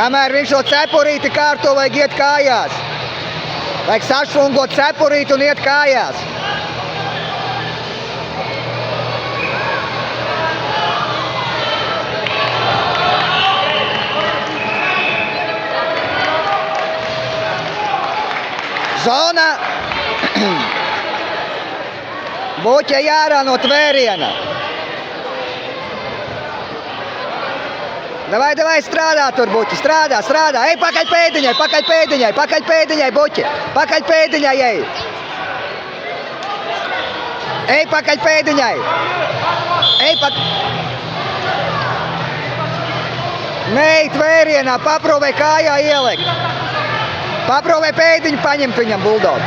Kamēr viņš šo cepurīti kārto, vajag iet kājās. Vajag sašungot cepurīti un iet kājās. Zona. Buķe jārā no tvēriena. Davai, strādā tur, Buķi, strādā. Ej, pakaļ pēdiņai, Buķi. Pakaļ pēdiņai, ej. Ej, pakaļ pēdiņai. Nē, tvērienā, paprovē kājā ielikt. Paprovē pēdiņu paņemt viņam, Buldog.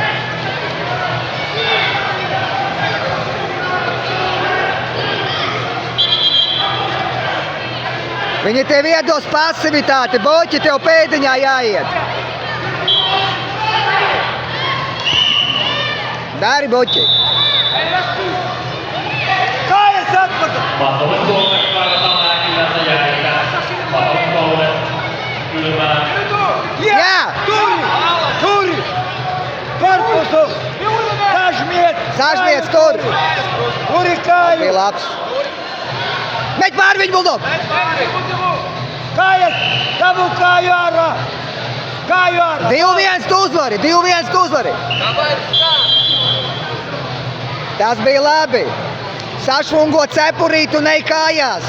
Viņi tev iedos pasivitāti, Buķi, tev pēdiņā jāiet. Dari, Buķi. Kājas atpakaļ! Mahdollisuudet kartalla äkillänsä jäitä. Mahdollisuudet kylmään. Jā! Turi! Korpusu! Sažmiec tur! Turi kāju! Bija labs. Meķ pār viņu, Buldog! Kājas! Tavu kāju ārā! Kāju ārā! 2-1 tu uzvari! Tas bija labi. Sašungot cepurītu un ej kājās.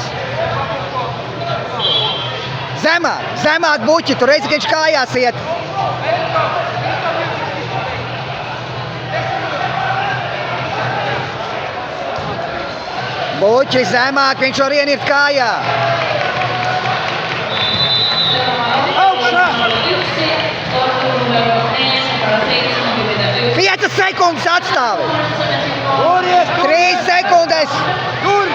Zemāk, Buķi, tu redzi, ka viņš kājās iet. Buķi, zemāk, viņš var ienirt kājā. Augšā! 5 sekundes atstāvi. Turies! 3 sekundes. Tur!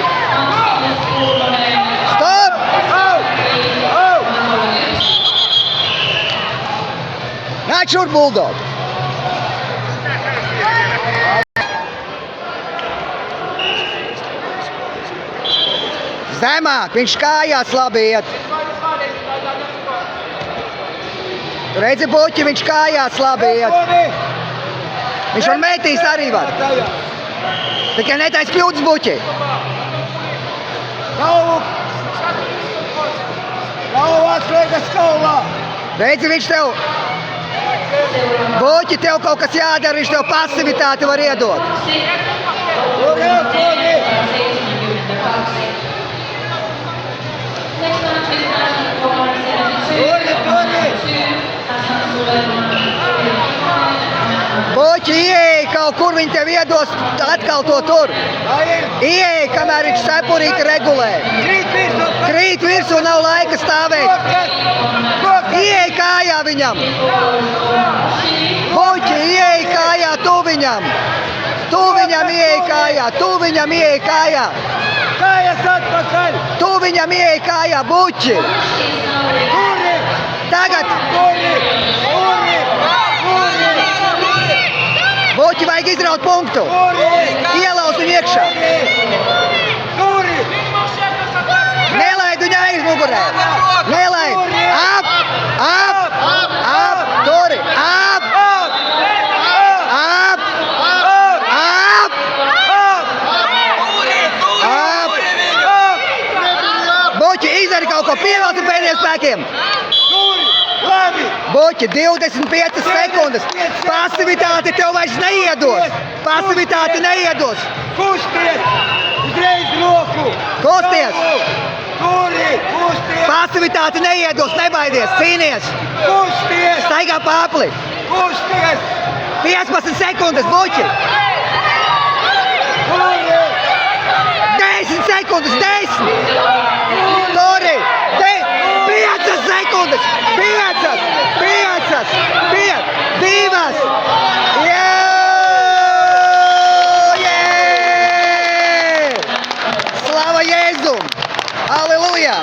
Stop! Nāc šur, Buldog. Zemāk, viņš kājās labi iet. Tu redzi, Buķi, viņš kājās labi iet. Viņš var mētīs arī var. Tikai netais kļūdas, Buķi. Galvu atslēgas kaulā! Redzi, viņš tev... Buķi, tev kaut kas jādara, viņš tev pasivitāti var iedot. Buķi, ieej kaut kur, viņi tev iedos atkal to tur. Ieej, kamēr viņš cepurīti regulē. Krīt virsū, nav laika stāvēt. Ieej kājā viņam. Buķi, ieej kājā, tu viņam. Tu viņam ieej kājā. Kājas atpakaļ! Tu viņam ieej kājā, Buķi. Turi! Tagad. Buķi, vajag izraut punktu. Ielauz viņu iekšā. Turi! Nelaid viņu aizmugurē. Nelaid. Ap! Turi! Ap! Buķi, izdari kaut ko, pievelti pēdējiem spēkiem. Turi! Labi! Buķi, 25 sekundes. Pasivitāti tev vairs neiedos. Kusties! Uzreiz roku! Kusties! Turi! Kusties! Pasivitāti neiedos, nebaidies, cīnies. Kusties! Staigā pārpli. Kusties! 15 sekundes, Buķi. Turi! 10 sekundes, 10. Turi! 5 sekundes. 5, 2. Slava Jēzum! Aleluja!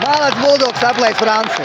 Malac Buldogs aplēs Franci.